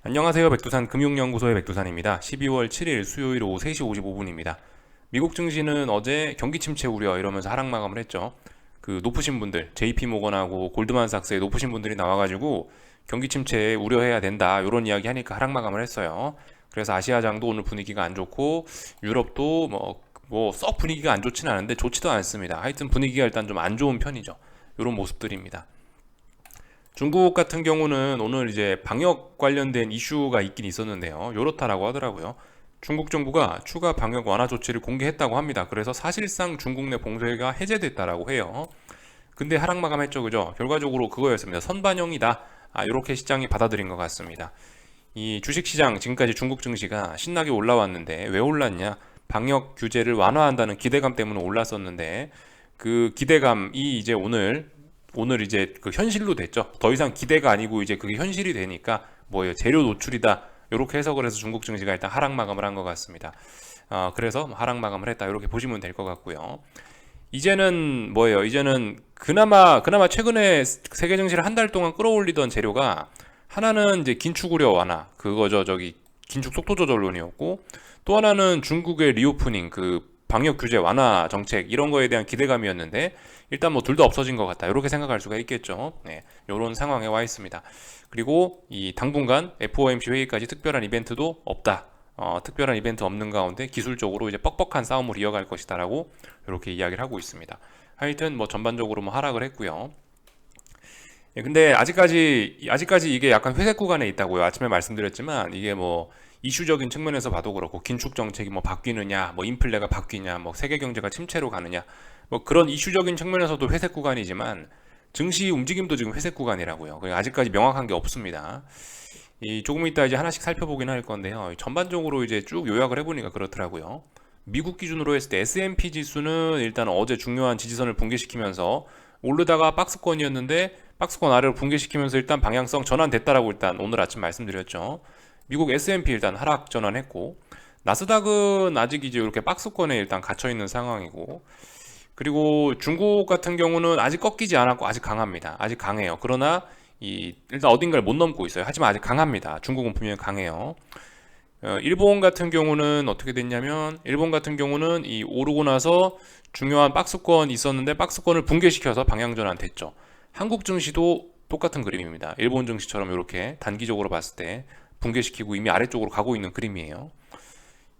안녕하세요. 백두산 금융연구소의 백두산입니다. 12월 7일 수요일 오후 3시 55분입니다. 미국 증시는 어제 경기 침체 우려 이러면서 하락 마감을 했죠. 그 높으신 분들, JP모건하고 골드만삭스의 높으신 분들이 나와가지고 경기 침체에 우려해야 된다 이런 이야기 하니까 하락 마감을 했어요. 그래서 아시아장도 오늘 분위기가 안 좋고 유럽도 뭐 썩 분위기가 안 좋지는 않은데 좋지도 않습니다. 하여튼 분위기가 일단 좀 안 좋은 편이죠. 이런 모습들입니다. 중국 같은 경우는 오늘 이제 방역 관련된 이슈가 있긴 있었는데요. 요렇다라고 하더라고요. 중국 정부가 추가 방역 완화 조치를 공개했다고 합니다. 그래서 사실상 중국 내 봉쇄가 해제됐다라고 해요. 근데 하락 마감했죠, 그죠? 결과적으로 그거였습니다. 선반영이다. 이렇게 시장이 받아들인 것 같습니다. 이 주식시장 지금까지 중국 증시가 신나게 올라왔는데 왜 올랐냐? 방역 규제를 완화한다는 기대감 때문에 올랐었는데 그 기대감이 이제 오늘 이제 그 현실로 됐죠. 더 이상 기대가 아니고 이제 그게 현실이 되니까 뭐예요? 재료 노출이다. 이렇게 해석을 해서 중국 증시가 일단 하락 마감을 한 것 같습니다. 그래서 하락 마감을 했다. 이렇게 보시면 될 것 같고요. 이제는 뭐예요? 이제는 그나마 최근에 세계 증시를 한 달 동안 끌어올리던 재료가 하나는 이제 긴축 우려 완화 그거죠. 저기 긴축 속도 조절론이었고 또 하나는 중국의 리오프닝 그 방역 규제 완화 정책 이런 거에 대한 기대감이었는데 일단 뭐 둘 다 없어진 것 같다 이렇게 생각할 수가 있겠죠. 네, 이런 상황에 와 있습니다. 그리고 이 당분간 FOMC 회의까지 특별한 이벤트도 없다. 특별한 이벤트 없는 가운데 기술적으로 이제 뻑뻑한 싸움을 이어갈 것이다라고 이렇게 이야기를 하고 있습니다. 하여튼 뭐 전반적으로 뭐 하락을 했고요. 예, 근데 아직까지 이게 약간 회색 구간에 있다고요. 아침에 말씀드렸지만 이게 뭐 이슈적인 측면에서 봐도 그렇고 긴축 정책이 뭐 바뀌느냐, 뭐 인플레가 바뀌냐, 뭐 세계 경제가 침체로 가느냐, 뭐 그런 이슈적인 측면에서도 회색 구간이지만 증시 움직임도 지금 회색 구간이라고요. 아직까지 명확한 게 없습니다. 이 조금 이따 이제 하나씩 살펴보긴 할 건데요. 전반적으로 이제 쭉 요약을 해보니까 그렇더라고요. 미국 기준으로 했을 때 S&P 지수는 일단 어제 중요한 지지선을 붕괴시키면서 오르다가 박스권이었는데 박스권 아래로 붕괴시키면서 일단 방향성 전환됐다라고 일단 오늘 아침 말씀드렸죠. 미국 S&P 일단 하락 전환했고 나스닥은 아직 이제 이렇게 박스권에 일단 갇혀 있는 상황이고 그리고 중국 같은 경우는 아직 꺾이지 않았고 아직 강합니다. 아직 강해요. 그러나 일단 어딘가를 못 넘고 있어요. 하지만 아직 강합니다. 중국은 분명히 강해요. 일본 같은 경우는 어떻게 됐냐면 일본 같은 경우는 이 오르고 나서 중요한 박스권 있었는데 박스권을 붕괴시켜서 방향 전환 됐죠. 한국 증시도 똑같은 그림입니다. 일본 증시처럼 이렇게 단기적으로 봤을 때 붕괴시키고 이미 아래쪽으로 가고 있는 그림이에요.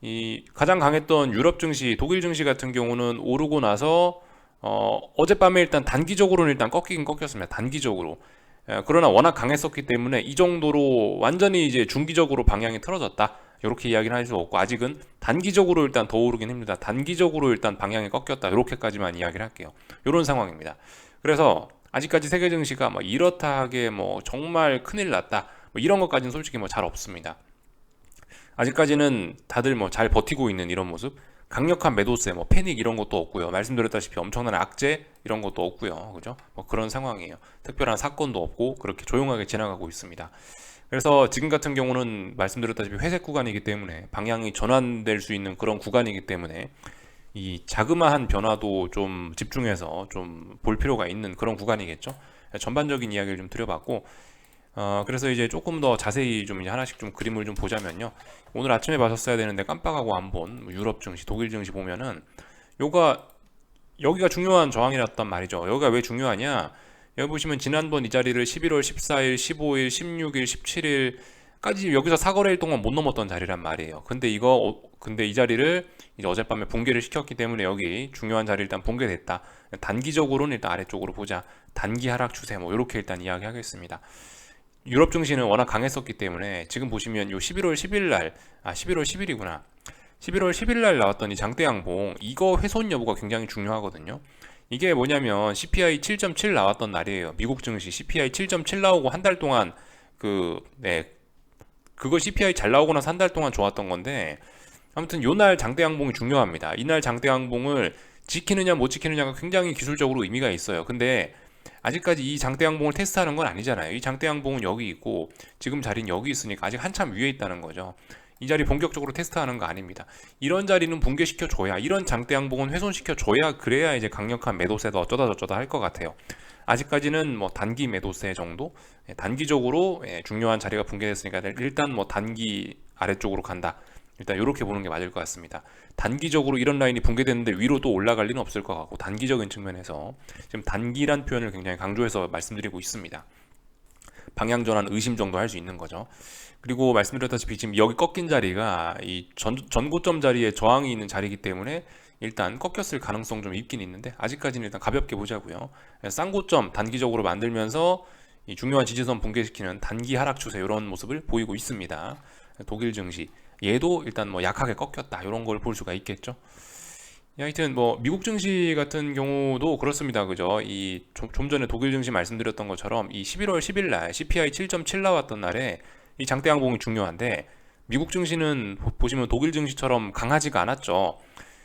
이 가장 강했던 유럽 증시, 독일 증시 같은 경우는 오르고 나서 어젯밤에 일단 단기적으로는 일단 꺾이긴 꺾였습니다. 단기적으로. 그러나 워낙 강했었기 때문에 이 정도로 완전히 이제 중기적으로 방향이 틀어졌다. 이렇게 이야기는 할 수 없고 아직은 단기적으로 일단 더 오르긴 합니다. 단기적으로 일단 방향이 꺾였다. 이렇게까지만 이야기를 할게요. 이런 상황입니다. 그래서 아직까지 세계 증시가 뭐 이렇다 하게 뭐 정말 큰일 났다. 뭐 이런 것까지는 솔직히 뭐 잘 없습니다. 아직까지는 다들 뭐 잘 버티고 있는 이런 모습. 강력한 매도세, 뭐 패닉 이런 것도 없고요. 말씀드렸다시피 엄청난 악재 이런 것도 없고요. 그죠? 뭐 그런 상황이에요. 특별한 사건도 없고 그렇게 조용하게 지나가고 있습니다. 그래서 지금 같은 경우는 말씀드렸다시피 회색 구간이기 때문에 방향이 전환될 수 있는 그런 구간이기 때문에 이 자그마한 변화도 좀 집중해서 좀 볼 필요가 있는 그런 구간이겠죠. 전반적인 이야기를 좀 드려봤고 그래서 이제 조금 더 자세히 좀 이제 하나씩 좀 그림을 좀 보자면요. 오늘 아침에 봤었어야 되는데 깜빡하고 안 본 유럽 증시, 독일 증시 보면은 요가 여기가 중요한 저항이었단 말이죠. 여기가 왜 중요하냐? 여기 보시면 지난번 이 자리를 11월 14일, 15일, 16일, 17일까지 여기서 사거래일 동안 못 넘었던 자리란 말이에요. 근데 이 자리를 이제 어젯밤에 붕괴를 시켰기 때문에 여기 중요한 자리 일단 붕괴됐다. 단기적으로는 일단 아래쪽으로 보자. 단기 하락 추세 뭐 이렇게 일단 이야기하겠습니다. 유럽 증시는 워낙 강했었기 때문에 지금 보시면 요 11월 10일 날, 11월 10일이구나. 11월 10일 날 나왔던 이 장대 양봉 이거 훼손 여부가 굉장히 중요하거든요. 이게 뭐냐면 CPI 7.7 나왔던 날이에요. 미국 증시 CPI 7.7 나오고 한 달 동안 그거 CPI 잘 나오고 나서 한 달 동안 좋았던 건데 아무튼 요날 장대 양봉이 중요합니다. 이날 장대 양봉을 지키느냐 못 지키느냐가 굉장히 기술적으로 의미가 있어요. 근데 아직까지 이 장대 양봉을 테스트하는 건 아니잖아요. 이 장대 양봉은 여기 있고 지금 자리는 여기 있으니까 아직 한참 위에 있다는 거죠. 이 자리 본격적으로 테스트하는 거 아닙니다. 이런 자리는 붕괴시켜 줘야 이런 장대 양봉은 훼손시켜 줘야 그래야 이제 강력한 매도세도 어쩌다 저쩌다 할 것 같아요. 아직까지는 뭐 단기 매도세 정도, 단기적으로 중요한 자리가 붕괴됐으니까 일단 뭐 단기 아래쪽으로 간다. 일단 이렇게 보는 게 맞을 것 같습니다. 단기적으로 이런 라인이 붕괴됐는데 위로 또 올라갈 리는 없을 것 같고, 단기적인 측면에서 지금 단기란 표현을 굉장히 강조해서 말씀드리고 있습니다. 방향 전환 의심 정도 할 수 있는 거죠. 그리고 말씀드렸다시피 지금 여기 꺾인 자리가 이 전고점 자리에 저항이 있는 자리이기 때문에 일단 꺾였을 가능성 좀 있긴 있는데, 아직까지는 일단 가볍게 보자고요. 쌍고점 단기적으로 만들면서 이 중요한 지지선 붕괴시키는 단기 하락 추세, 이런 모습을 보이고 있습니다. 독일 증시 얘도 일단 뭐 약하게 꺾였다, 이런 걸 볼 수가 있겠죠. 하여튼 뭐 미국 증시 같은 경우도 그렇습니다. 그죠? 이 좀 전에 독일 증시 말씀드렸던 것처럼 이 11월 10일 날 CPI 7.7 나왔던 날에 이 장대 양봉이 중요한데, 미국 증시는 보시면 독일 증시처럼 강하지가 않았죠.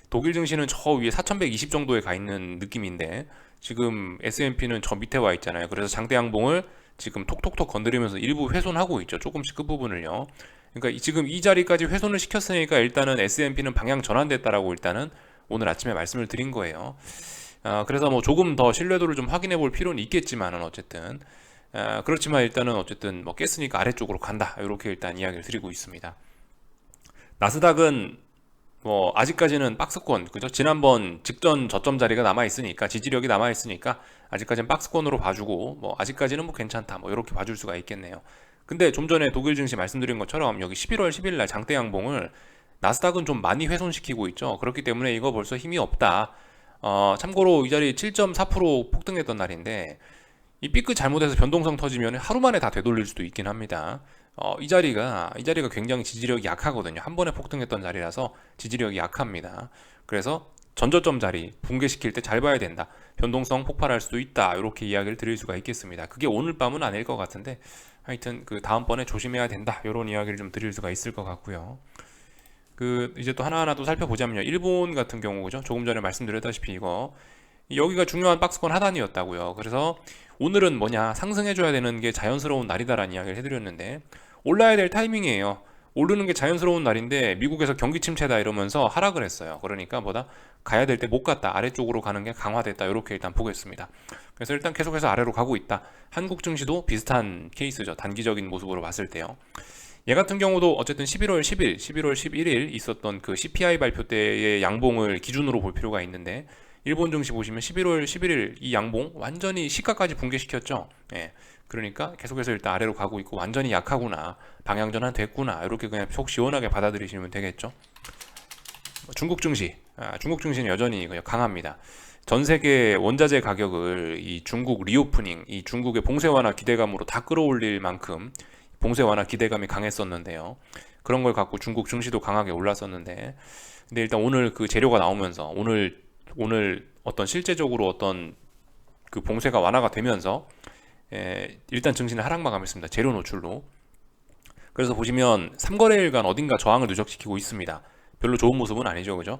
독일 증시는 저 위에 4120 정도에 가 있는 느낌인데, 지금 S&P는 저 밑에 와 있잖아요. 그래서 장대 양봉을 지금 톡톡톡 건드리면서 일부 훼손하고 있죠. 조금씩 끝부분을요. 그러니까 지금 이 자리까지 훼손을 시켰으니까 일단은 S&P는 방향 전환됐다라고 일단은 오늘 아침에 말씀을 드린 거예요. 그래서 뭐 조금 더 신뢰도를 좀 확인해 볼 필요는 있겠지만은 어쨌든, 그렇지만 일단은 어쨌든 뭐 깼으니까 아래쪽으로 간다, 이렇게 일단 이야기를 드리고 있습니다. 나스닥은 뭐 아직까지는 박스권, 그죠? 지난번 직전 저점 자리가 남아 있으니까, 지지력이 남아 있으니까 아직까지는 박스권으로 봐주고, 뭐 아직까지는 뭐 괜찮다, 뭐 이렇게 봐줄 수가 있겠네요. 근데 좀 전에 독일 증시 말씀드린 것처럼 여기 11월 10일 날 장대 양봉을 나스닥은 좀 많이 훼손시키고 있죠. 그렇기 때문에 이거 벌써 힘이 없다. 참고로 이 자리 7.4% 폭등했던 날인데, 이 삐끗 잘못해서 변동성 터지면 하루 만에 다 되돌릴 수도 있긴 합니다. 이 자리가 굉장히 지지력이 약하거든요. 한 번에 폭등했던 자리라서 지지력이 약합니다. 그래서 전저점 자리 붕괴시킬 때 잘 봐야 된다. 변동성 폭발할 수도 있다. 이렇게 이야기를 드릴 수가 있겠습니다. 그게 오늘 밤은 아닐 것 같은데, 하여튼 그 다음번에 조심해야 된다, 이런 이야기를 좀 드릴 수가 있을 것 같고요. 이제 또 하나하나 또 살펴보자면요. 일본 같은 경우, 그죠? 조금 전에 말씀드렸다시피 여기가 중요한 박스권 하단이었다고요. 그래서 오늘은 뭐냐, 상승해줘야 되는 게 자연스러운 날이다라는 이야기를 해드렸는데, 올라야 될 타이밍이에요. 오르는 게 자연스러운 날인데 미국에서 경기 침체다 이러면서 하락을 했어요. 그러니까 가야 될 때 못 갔다, 아래쪽으로 가는 게 강화됐다, 이렇게 일단 보겠습니다. 그래서 일단 계속해서 아래로 가고 있다. 한국 증시도 비슷한 케이스죠. 단기적인 모습으로 봤을 때요. 얘 같은 경우도 어쨌든 11월 10일, 11월 11일 있었던 그 CPI 발표 때의 양봉을 기준으로 볼 필요가 있는데, 일본 증시 보시면 11월 11일 이 양봉 완전히 시가까지 붕괴시켰죠. 그러니까 계속해서 일단 아래로 가고 있고, 완전히 약하구나, 방향 전환 됐구나, 이렇게 그냥 속 시원하게 받아들이시면 되겠죠. 중국 증시는 여전히 강합니다. 전 세계 원자재 가격을 이 중국 리오프닝, 이 중국의 봉쇄 완화 기대감으로 다 끌어올릴 만큼 봉쇄 완화 기대감이 강했었는데요. 그런 걸 갖고 중국 증시도 강하게 올랐었는데, 근데 일단 오늘 그 재료가 나오면서 오늘 어떤 실제적으로 어떤 그 봉쇄가 완화가 되면서 일단 증시는 하락 마감했습니다. 재료 노출로. 그래서 보시면 3거래일간 어딘가 저항을 누적시키고 있습니다. 별로 좋은 모습은 아니죠, 그죠?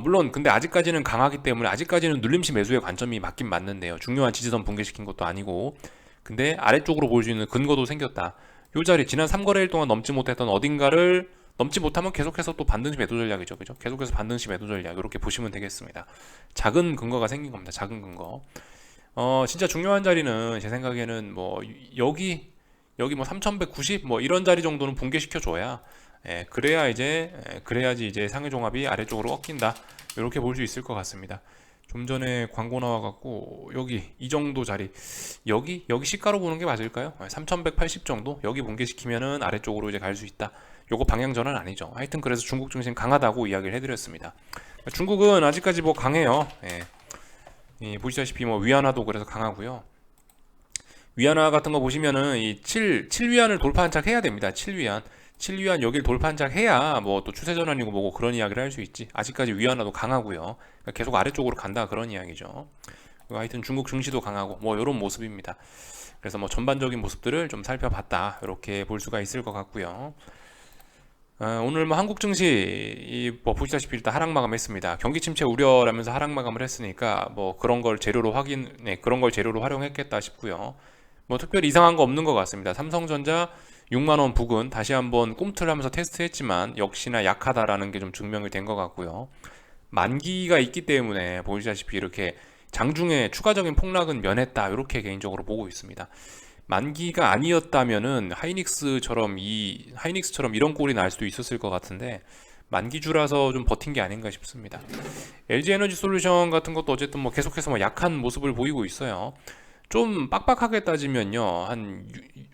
물론 근데 아직까지는 강하기 때문에 아직까지는 눌림시 매수의 관점이 맞긴 맞는데요. 중요한 지지선 붕괴시킨 것도 아니고, 근데 아래쪽으로 볼 수 있는 근거도 생겼다. 요 자리 지난 3거래일 동안 넘지 못했던 어딘가를 넘지 못하면 계속해서 또 반등시 매도 전략이죠, 그죠? 계속해서 반등시 매도 전략, 이렇게 보시면 되겠습니다. 작은 근거가 생긴 겁니다. 작은 근거. 진짜 중요한 자리는 제 생각에는 뭐 여기 뭐 3190 뭐 이런 자리 정도는 붕괴시켜 줘야, 그래야지 이제 상해 종합이 아래쪽으로 꺾인다, 이렇게 볼 수 있을 것 같습니다. 좀 전에 광고 나와갖고 여기 이 정도 자리, 여기 시가로 보는 게 맞을까요? 3180 정도, 여기 붕괴시키면은 아래쪽으로 이제 갈 수 있다. 요거 방향 전환 아니죠. 하여튼 그래서 중국 증시는 강하다고 이야기를 해드렸습니다. 중국은 아직까지 뭐 강해요. 보시다시피 뭐 위안화도 그래서 강하고요. 위안화 같은 거 보시면은 이 7위안을 돌파 한착 해야 됩니다. 7위안 여길 돌파 한착 해야 뭐 또 추세 전환이고 뭐고 그런 이야기를 할 수 있지. 아직까지 위안화도 강하고요. 그러니까 계속 아래쪽으로 간다, 그런 이야기죠. 하여튼 중국 증시도 강하고 뭐 이런 모습입니다. 그래서 뭐 전반적인 모습들을 좀 살펴봤다, 이렇게 볼 수가 있을 것 같고요. 오늘 뭐 한국 증시 뭐 보시다시피 일단 하락 마감했습니다. 경기 침체 우려라면서 하락 마감을 했으니까 뭐 그런 걸 재료로 활용했겠다 싶고요. 뭐 특별히 이상한 거 없는 것 같습니다. 삼성전자 6만원 부근 다시 한번 꿈틀하면서 테스트했지만 역시나 약하다라는 게 좀 증명이 된 것 같고요. 만기가 있기 때문에 보시다시피 이렇게 장중에 추가적인 폭락은 면했다. 이렇게 개인적으로 보고 있습니다. 만기가 아니었다면은 하이닉스처럼 이런 꼴이 날 수도 있었을 것 같은데 만기주라서 좀 버틴 게 아닌가 싶습니다. LG 에너지 솔루션 같은 것도 어쨌든 뭐 계속해서 뭐 약한 모습을 보이고 있어요. 좀 빡빡하게 따지면요, 한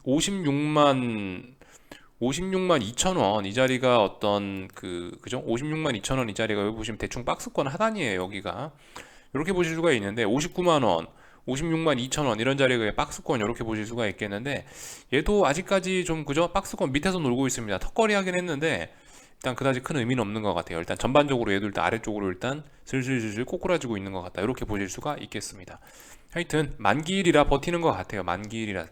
56만 2천 원 이 자리가 어떤 그죠? 56만 2천 원 이 자리가 여기 보시면 대충 박스권 하단이에요. 여기가 이렇게 보실 수가 있는데 59만 원, 56만 2천 원 이런 자리가 박스권 이렇게 보실 수가 있겠는데 얘도 아직까지 좀 그죠? 박스권 밑에서 놀고 있습니다. 턱걸이 하긴 했는데 일단 그다지 큰 의미는 없는 것 같아요. 일단 전반적으로 얘도 일단 아래쪽으로 일단 슬슬슬슬 꼬꾸라지고 있는 것 같다. 이렇게 보실 수가 있겠습니다. 하여튼 만기일이라 버티는 것 같아요. 만기일이라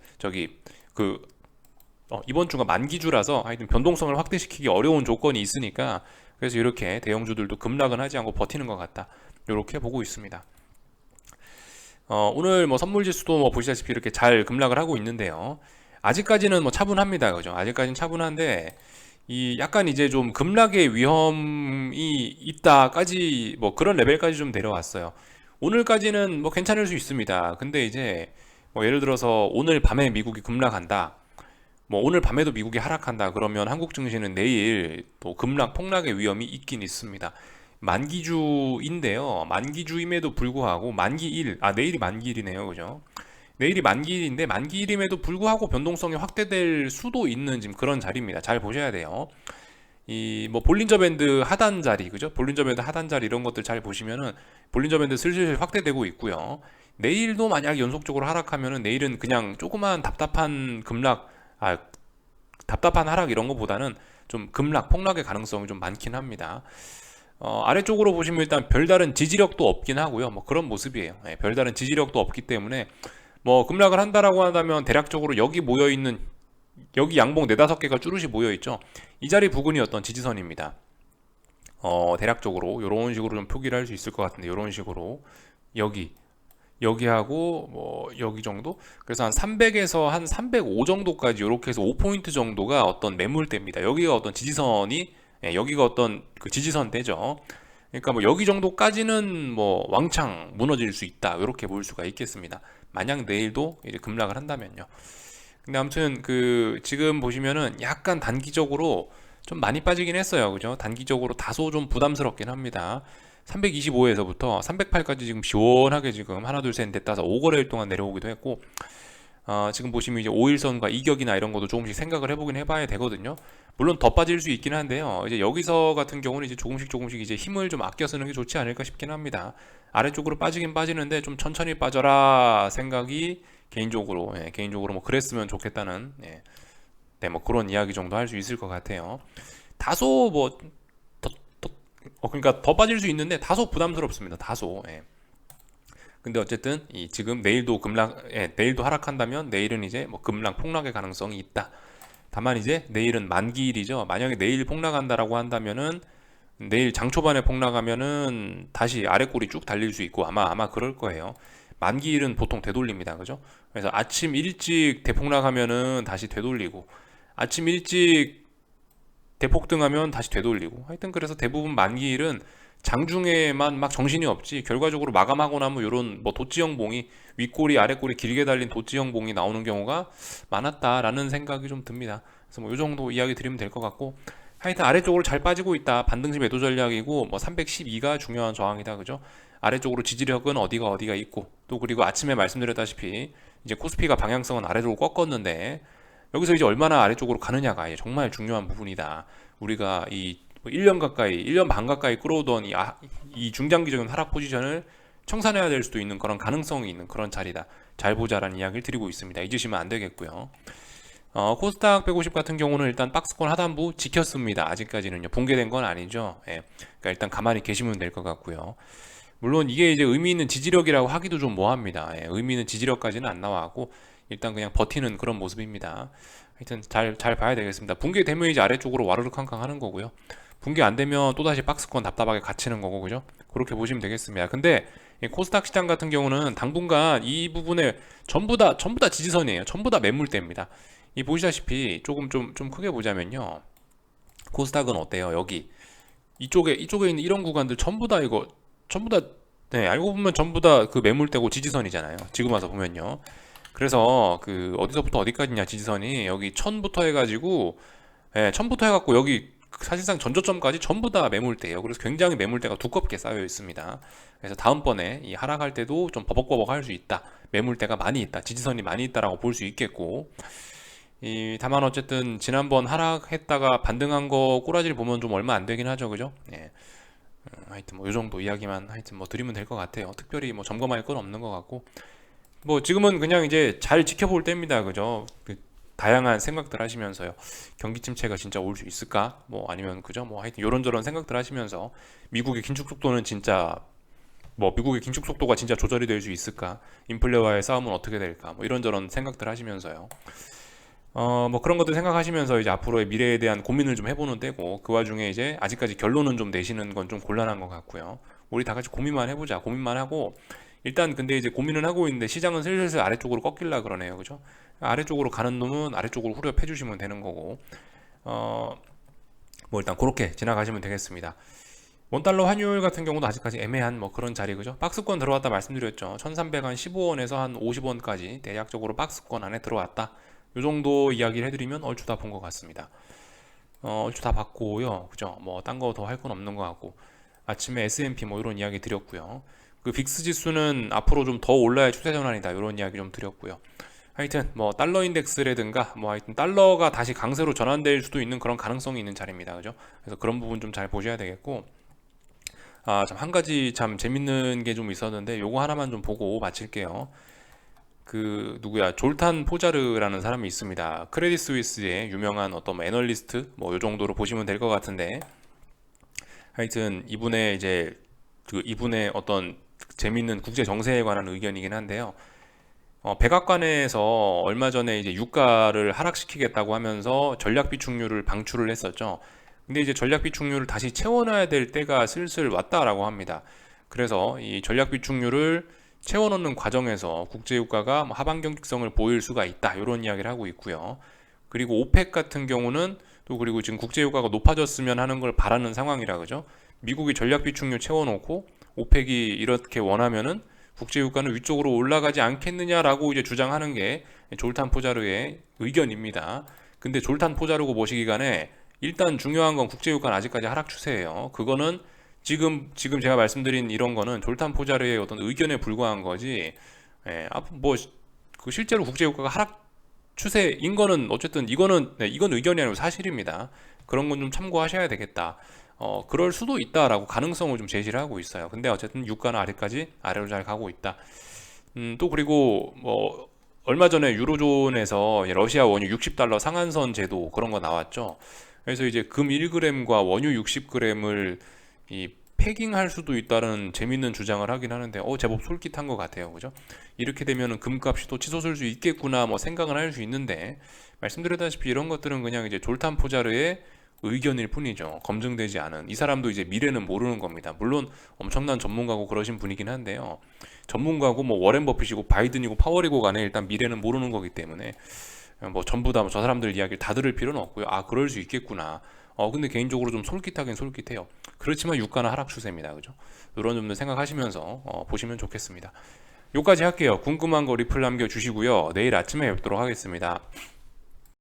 이번 주가 만기주라서 하여튼 변동성을 확대시키기 어려운 조건이 있으니까 그래서 이렇게 대형주들도 급락은 하지 않고 버티는 것 같다. 이렇게 보고 있습니다. 오늘 뭐 선물지수도 뭐 보시다시피 이렇게 잘 급락을 하고 있는데요. 아직까지는 뭐 차분합니다. 그죠? 아직까지는 차분한데 이 약간 이제 좀 급락의 위험이 있다까지 뭐 그런 레벨까지 좀 내려왔어요. 오늘까지는 뭐 괜찮을 수 있습니다. 근데 이제 뭐 예를 들어서 오늘 밤에 미국이 급락한다. 뭐 오늘 밤에도 미국이 하락한다. 그러면 한국 증시는 내일 또 급락 폭락의 위험이 있긴 있습니다. 만기주인데요. 만기주임에도 불구하고 내일이 만기일이네요. 그죠? 내일이 만기일인데 만기일임에도 불구하고 변동성이 확대될 수도 있는 지금 그런 자리입니다. 잘 보셔야 돼요. 이 뭐 볼린저 밴드 하단 자리, 그죠? 볼린저 밴드 하단 자리 이런 것들 잘 보시면은 볼린저 밴드 슬슬 확대되고 있고요. 내일도 만약 연속적으로 하락하면은 내일은 그냥 조그만 답답한 하락 이런 것보다는 좀 급락, 폭락의 가능성이 좀 많긴 합니다. 아래쪽으로 보시면 일단 별다른 지지력도 없긴 하고요. 뭐 그런 모습이에요. 별다른 지지력도 없기 때문에 뭐 급락을 한다라고 한다면 대략적으로 여기 양봉 4-5개가 쭈르시 모여있죠. 이 자리 부근이 어떤 지지선입니다. 대략적으로 이런 식으로 좀 표기를 할 수 있을 것 같은데 이런 식으로 여기하고 뭐 여기 정도. 그래서 한 300에서 한 305 정도까지 이렇게 해서 5포인트 정도가 어떤 매물대입니다. 여기가 어떤 여기가 어떤 그 지지선대죠. 그러니까 뭐 여기 정도까지는 뭐 왕창 무너질 수 있다 이렇게 볼 수가 있겠습니다. 만약 내일도 이제 급락을 한다면요. 근데 아무튼 지금 보시면은 약간 단기적으로 좀 많이 빠지긴 했어요. 그죠? 단기적으로 다소 좀 부담스럽긴 합니다. 325에서부터 308까지 지금 시원하게 지금 하나 둘 셋 넷 다섯 5거래일 동안 내려오기도 했고 지금 보시면 이제 5일선과 이격이나 이런 것도 조금씩 생각을 해봐야 되거든요. 물론 더 빠질 수 있긴 한데요. 이제 여기서 같은 경우는 이제 조금씩 이제 힘을 좀 아껴 쓰는 게 좋지 않을까 싶긴 합니다. 아래쪽으로 빠지긴 빠지는데 좀 천천히 빠져라 생각이 개인적으로 뭐 그랬으면 좋겠다는 뭐 그런 이야기 정도 할 수 있을 것 같아요. 다소 뭐 그러니까 더 빠질 수 있는데 다소 부담스럽습니다. 다소. 근데 어쨌든 지금 내일도 하락한다면 내일은 이제 뭐 급락 폭락의 가능성이 있다. 다만 이제 내일은 만기일이죠. 만약에 내일 폭락한다라고 한다면은 내일 장 초반에 폭락하면은 다시 아래 꼬리 쭉 달릴 수 있고 아마 그럴 거예요. 만기일은 보통 되돌립니다. 그죠? 그래서 아침 일찍 대폭락하면은 다시 되돌리고 아침 일찍 대폭등하면 다시 되돌리고 하여튼 그래서 대부분 만기일은 장중에만 막 정신이 없지 결과적으로 마감하고 나면 이런 뭐 도치형 봉이 윗꼬리 아랫꼬리 길게 달린 도치형 봉이 나오는 경우가 많았다라는 생각이 좀 듭니다. 그래서 뭐 이 정도 이야기 드리면 될 것 같고 하여튼 아래쪽으로 잘 빠지고 있다. 반등시 매도 전략이고 뭐 312가 중요한 저항이다. 그죠? 아래쪽으로 지지력은 어디가 있고 또 그리고 아침에 말씀드렸다시피 이제 코스피가 방향성은 아래쪽으로 꺾었는데 여기서 이제 얼마나 아래쪽으로 가느냐가 정말 중요한 부분이다. 우리가 이 1년 반 가까이 끌어오던 이 중장기적인 하락 포지션을 청산해야 될 수도 있는 그런 가능성이 있는 그런 자리다. 잘 보자라는 이야기를 드리고 있습니다. 잊으시면 안 되겠고요. 코스닥 150 같은 경우는 일단 박스권 하단부 지켰습니다. 아직까지는요. 붕괴된 건 아니죠. 그러니까 일단 가만히 계시면 될 것 같고요. 물론 이게 이제 의미 있는 지지력이라고 하기도 좀 뭐합니다. 의미 있는 지지력까지는 안 나와갖고 일단 그냥 버티는 그런 모습입니다. 하여튼 잘 봐야 되겠습니다. 붕괴되면 이제 아래쪽으로 와르르 캉캉 하는 거고요. 붕괴 안 되면 또다시 박스권 답답하게 갇히는 거고, 그죠? 그렇게 보시면 되겠습니다. 근데 코스닥 시장 같은 경우는 당분간 이 부분에 전부 다 지지선이에요. 전부 다 매물대입니다. 이 보시다시피 조금 좀 크게 보자면요. 코스닥은 어때요? 이쪽에 있는 이런 구간들 전부 다 네, 알고 보면 전부 다 그 매물대고 지지선이잖아요. 지금 와서 보면요. 그래서 그 어디서부터 어디까지냐 지지선이 여기 1000부터 해가지고, 예, 1000부터 해갖고 여기 사실상 전저점까지 전부 다 매물대예요. 그래서 굉장히 매물대가 두껍게 쌓여 있습니다. 그래서 다음번에 이 하락할 때도 좀 버벅버벅 할 수 있다. 매물대가 많이 있다. 지지선이 많이 있다라고 볼 수 있겠고, 다만 어쨌든 지난번 하락했다가 반등한 거 꼬라지를 보면 좀 얼마 안 되긴 하죠, 그죠? 예. 하여튼 뭐 요 정도 이야기만 하여튼 뭐 드리면 될 것 같아요. 특별히 뭐 점검할 건 없는 것 같고, 뭐 지금은 그냥 이제 잘 지켜볼 때입니다, 그죠? 그 다양한 생각들 하시면서요. 경기 침체가 진짜 올 수 있을까? 뭐 아니면 그죠? 뭐 하여튼 요런저런 생각들 하시면서 미국의 긴축 속도는 진짜 뭐 미국의 긴축 속도가 진짜 조절이 될 수 있을까? 인플레와의 싸움은 어떻게 될까? 뭐 이런저런 생각들 하시면서요. 뭐 그런 것들 생각하시면서 이제 앞으로의 미래에 대한 고민을 좀 해보는 때고, 그 와중에 이제 아직까지 결론은 좀 내시는 건 좀 곤란한 것 같고요. 우리 다 같이 고민만 해보자. 고민만 하고, 일단 근데 이제 고민은 하고 있는데 시장은 슬슬 아래쪽으로 꺾일라 그러네요. 그죠? 아래쪽으로 가는 놈은 아래쪽으로 후려패 주시면 되는 거고, 어, 뭐 일단 그렇게 지나가시면 되겠습니다. 원달러 환율 같은 경우도 아직까지 애매한 뭐 그런 자리, 그죠? 박스권 들어왔다 말씀드렸죠. 1315원에서 한 50원까지 대략적으로 박스권 안에 들어왔다. 요 정도 이야기를 해드리면 얼추 다 본 것 같습니다. 얼추 다 봤고요. 그죠? 뭐 딴 거 더 할 건 없는 것 같고, 아침에 S&P 뭐 이런 이야기 드렸고요. 그 빅스 지수는 앞으로 좀 더 올라야 추세 전환이다. 이런 이야기 좀 드렸고요. 하여튼 뭐 달러 인덱스라든가 뭐 하여튼 달러가 다시 강세로 전환될 수도 있는 그런 가능성이 있는 자리입니다. 그죠? 그래서 그런 부분 좀 잘 보셔야 되겠고, 참 한 가지 참 재밌는 게 좀 있었는데 요거 하나만 좀 보고 마칠게요. 그 누구야, 졸탄 포자르라는 사람이 있습니다. 크레딧 스위스의 유명한 어떤 뭐 애널리스트 뭐 요 정도로 보시면 될 것 같은데, 하여튼 이분의 이제 그 이분의 어떤 재밌는 국제 정세에 관한 의견이긴 한데요. 백악관에서 얼마 전에 이제 유가를 하락시키겠다고 하면서 전략 비축률을 방출을 했었죠. 근데 이제 전략 비축률을 다시 채워놔야 될 때가 슬슬 왔다라고 합니다. 그래서 이 전략 비축률을 채워넣는 과정에서 국제 유가가 뭐 하방 경직성을 보일 수가 있다. 이런 이야기를 하고 있고요. 그리고 오펙 같은 경우는 또 그리고 지금 국제 유가가 높아졌으면 하는 걸 바라는 상황이라 그죠. 미국이 전략 비축률 채워놓고 오펙이 이렇게 원하면은 국제 유가는 위쪽으로 올라가지 않겠느냐라고 이제 주장하는 게 졸탄 포자르의 의견입니다. 근데 졸탄 포자르고 모시기 간에 일단 중요한 건 국제 유가는 아직까지 하락 추세예요. 그거는 지금 제가 말씀드린 이런 거는 졸탄 포자르의 어떤 의견에 불과한 거지. 예, 뭐그 실제로 국제 유가가 하락 추세인 거는 어쨌든 이거는 네, 이건 의견이 아니고 사실입니다. 그런 건 좀 참고하셔야 되겠다. 그럴 수도 있다라고 가능성을 좀 제시를 하고 있어요. 근데 어쨌든 유가는 아래까지 아래로 잘 가고 있다. 또 그리고 뭐 얼마 전에 유로존에서 러시아 원유 60달러 상한선 제도 그런 거 나왔죠. 그래서 이제 금 1g과 원유 60g을 이 패깅할 수도 있다는 재밌는 주장을 하긴 하는데 제법 솔깃한 것 같아요. 그죠? 이렇게 되면은 금값이 또 치솟을 수 있겠구나 뭐 생각은 할 수 있는데, 말씀드렸다시피 이런 것들은 그냥 이제 졸탄 포자르의 의견일 뿐이죠. 검증되지 않은. 이 사람도 이제 미래는 모르는 겁니다. 물론 엄청난 전문가고 그러신 분이긴 한데요. 전문가고 뭐 워렌 버핏이고 바이든이고 파월이고 간에 일단 미래는 모르는 거기 때문에 뭐 전부 다 저 사람들 이야기를 다 들을 필요는 없고요. 그럴 수 있겠구나. 근데 개인적으로 좀 솔깃하긴 솔깃해요. 그렇지만 유가는 하락 추세입니다. 그죠? 이런 점들 생각하시면서 보시면 좋겠습니다. 여기까지 할게요. 궁금한 거 리플 남겨주시고요. 내일 아침에 뵙도록 하겠습니다.